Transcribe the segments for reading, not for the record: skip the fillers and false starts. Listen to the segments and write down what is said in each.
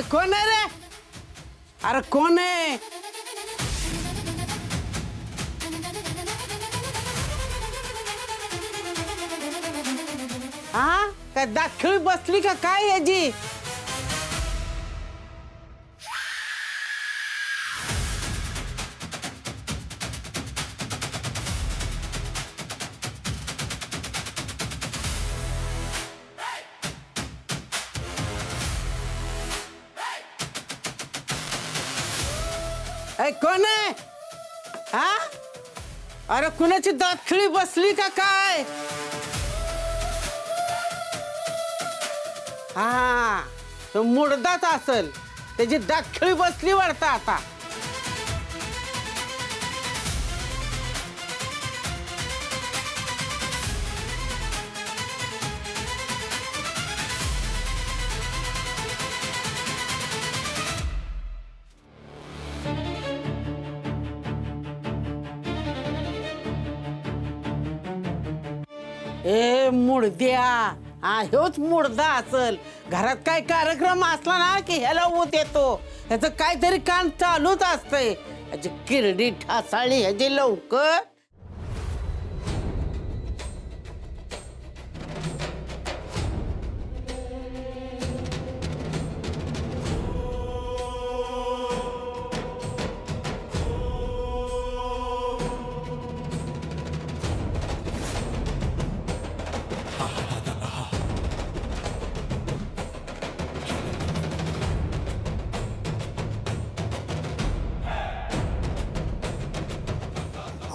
कोण आहे रे? अरे कोण आहे? हा काय दाखळी बसली का काय याची? कोण आहे? हा अरे कुणाची दातखिळी बसली का काय? हा तो मुडदाच असल, त्याची दातखिळी बसली वाटतं आता. ए मुडद्या, हा ह्योच मुडदा असल. घरात काय कार्यक्रम असला ना की ह्याला ऊत येतो. ह्याचं काहीतरी काम चालूच असतंय. ह्याची किरडी ठासाळी ह्याची लवकर.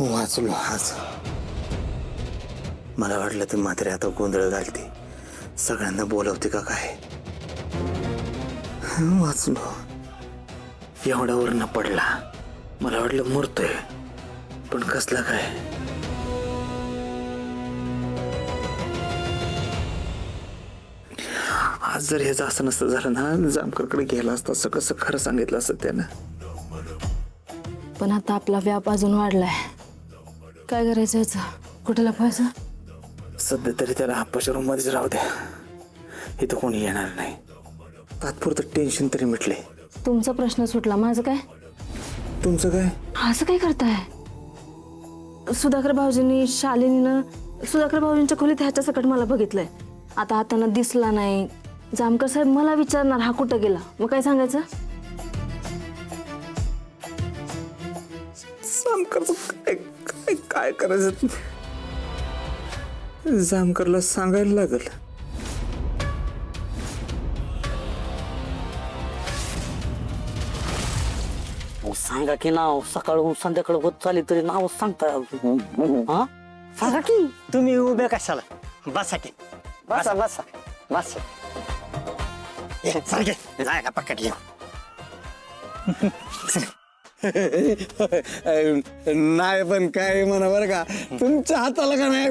वाचलो आज. मला वाटलं तर मात्र आता गोंधळ घालते, सगळ्यांना बोलवते का काय. वाचलो. एवढ्यावर न पडला. मला वाटलं मरतोय, पण कसला काय. आज जर ह्याचं असं नसतं झालं ना, जामकरकडे गेला असता, सगळं खरं सांगितलं असतं त्यानं. पण आता आपला व्याप अजून वाढलाय. काय करायचं याचं? कुठे लपवायचं? सध्या तरी त्याला आप्पाच्या रूम मध्येच राहू द्या. इथं कोणी येणार नाही. तात्पुरतं टेन्शन तरी मिटले. तुमचा प्रश्न सुटला, माझं काय? तुमचं काय? असं काय करताय? सुधाकर भाऊजींनी, शालिनीनं सुधाकर भाऊजींच्या खोलीत ह्याच्या सकट मला बघितलंय. आता हाताना दिसला नाही. जामकर साहेब मला विचारणार हा कुठं गेला, मग काय सांगायचं? जामकरचं काय काय काय करायचं? जामकरला सांगायला लागल. सांगा की नाव सकाळहून संध्याकाळ होत चालली तरी नाव सांगता. हा सांगा की. तुम्ही उभे कशाला? बसा की. बसा बसा बसा. सारखे जाय का पक्कट घे. नाही पण काय म्हणा बरं का, तुमच्या हाताला का नाही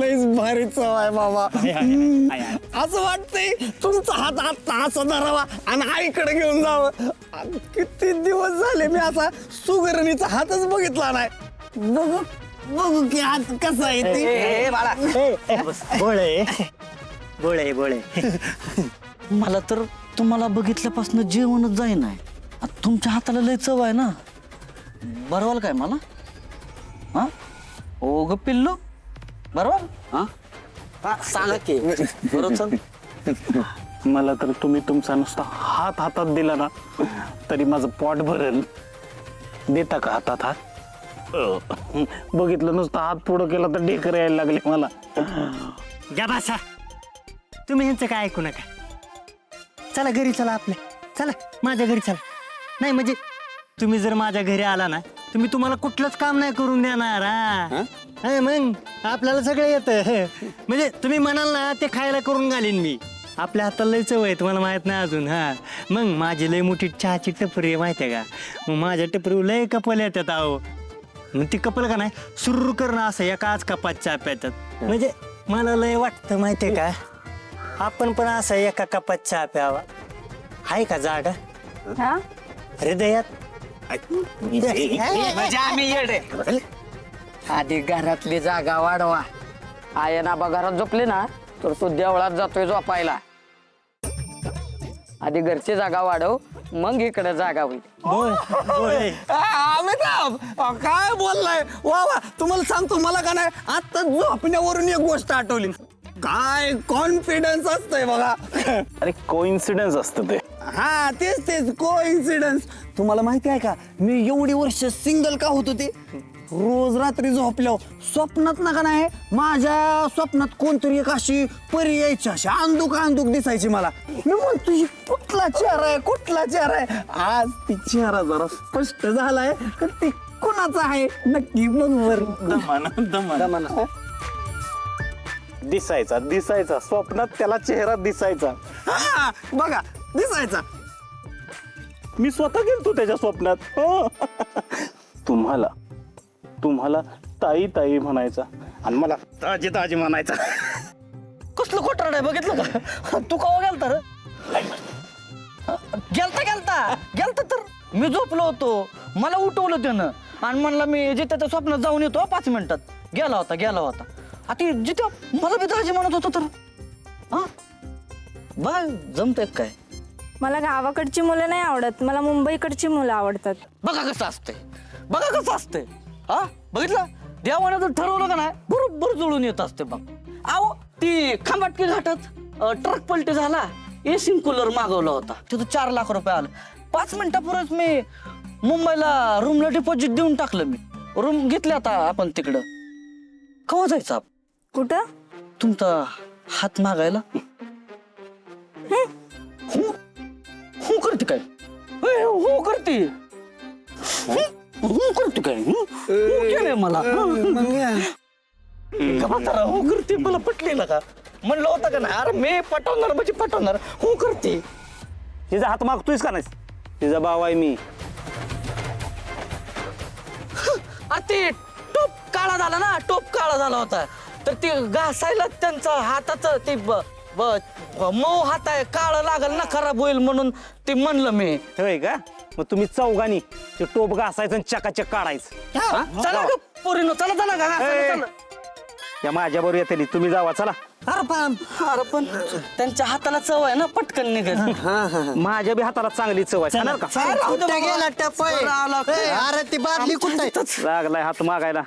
लईच भारी चव आहे बाबा. असं वाटतंय तुमचा हात आता असा धरावा आणि आईकडे घेऊन जावं. किती दिवस झाले मी असा सुगरणीचा हातच बघितला नाही. बघू बघू की हात कसा आहे ते. बोळे बोळे बोळे. मला तर तुम्हाला बघितल्यापासून जेवणच जाईना. तुमच्या हाताला लय चव आहे ना. बरोबर काय मला? हा ओ ग पिल्लू बरोबर. हा सांगा की. बरोबर. मला तर तुम्ही तुमचा नुसता हात हातात दिला ना तरी माझं पोट भरेल. देता का हातात हात? बघितलं नुसतं हात पुढं केला तर ढेकर यायला लागले मला. घ्या बसा. तुम्ही ह्यांचं काय ऐकू नका. चला घरी चला आपल्या. चला माझ्या घरी चला. नाही म्हणजे तुम्ही जर माझ्या घरी आला ना, तुम्हाला कुठलंच काम नाही करून देणार. हा मग आपल्याला सगळं येतं. म्हणजे तुम्ही म्हणाल ना ते खायला करून घालीन मी. आपल्या हाताला लय चव आहे, तुम्हाला माहित नाही अजून. हा मग माझी लय मोठी चहाची टपरी आहे माहिती आहे का. मग माझ्या टपरीवर लय कपल येतात. अहो मग ती कपल का नाही सुरू करणं असं एकाच कपात चहा प्यातात. म्हणजे मला लय वाटतं माहितीये का, आपण पण असं एका कपात चहा प्यावा. आहे का जागा हृदयात? म्हणजे आम्ही येडे. आधी घरातली जागा वाढवा. आयन आबा घरात झोपले ना तर तो देवळात जातोय झोपायला. आधी घरची जागा वाढव, मग इकडे जागा होईल. अमिताभ काय बोललाय वा वा. तुम्हाला सांगतो, मला का नाही आता झोपण्यावरून एक गोष्ट आठवली. काय कॉन्फिडन्स असतंय बघा. अरे कोइन्सिडन्स असतं ते. हा तेच कोइन्सिडन्स. तुम्हाला माहिती आहे का, मी एवढी वर्ष सिंगल का होत होते. रोज रात्री झोपल्यावर स्वप्नात ना का नाही, माझ्या स्वप्नात कोणतरी एक अशी परी यायची, अशी अंदूक दिसायची मला. मी म्हणतो ही कुठला चेहरा आहे. आज ती चेहरा जरा स्पष्ट झालाय, तर ती कुणाचा आहे नक्की बरोबर. दमाना दिसायचा स्वप्नात त्याला चेहरा दिसायचा. हा बघा दिसायचा. मी स्वतः गेलतो त्याच्या स्वप्नात. तुम्हाला ताई म्हणायचा आणि मला ताजी म्हणायचा. कसलं खोटारड आहे बघितलं का? तू कवा गेलता रे? गेलता तर मी झोपलो होतो, मला उठवलं त्यानं आणि म्हणलं मी जिथे स्वप्नात जाऊन येतो 5 मिनिटात. गेला होता आता जिथे मला बी दाजी म्हणत होतं तर. हा बघ जमतंय काय. मला गावाकडची मुलं नाही आवडत, मला मुंबईकडची मुलं आवडतात. बघा कसं असतंय. हा बघितलं, देवानं जर ठरवलं का नाही बरोबर जुळून येत असते. बघ अहो ती खंबाटकी घाटात ट्रक पलटी झाला, एसी कूलर मागवला होता, तिथं 4 लाख रुपये आलं. 5 मिनिटापूर्वीच मी मुंबईला रूमला डिपॉझिट देऊन टाकलं. मी रूम घेतली आता आपण तिकडं. केव्हा जायचं आपण? कुठं? तुमचा हात मागायला. हो करते काय? हो करते काय? केलंय मला. हो करते मला पटलेलं का? म्हणलं होतं का नाही, अरे मी पटवणार म्हणजे पटवणार. हो करते. तिचा हात मागतोयस का नाही? तिचा भाव आहे मी. अरे ते टोप काळा झाला होता, तर ते घासायला त्यांचा हाताचं ते मऊ हात आहे, काळं लागल ना, खराब होईल म्हणून ते म्हणलं मी. होय का? मग तुम्ही चौघानी ते टोप घासायचं आणि चकाचक काढायचं. चला ग पोरीनो, चला का? या माझ्या बरोबर येते, तुम्ही जावा चला. अरे पण त्यांच्या हाताला चव आहे ना, पटकन निघत. माझ्या बी हाताला चांगली चव आहे. खाणार का? अरे ती बादली कुठे लागलाय हात मागायला.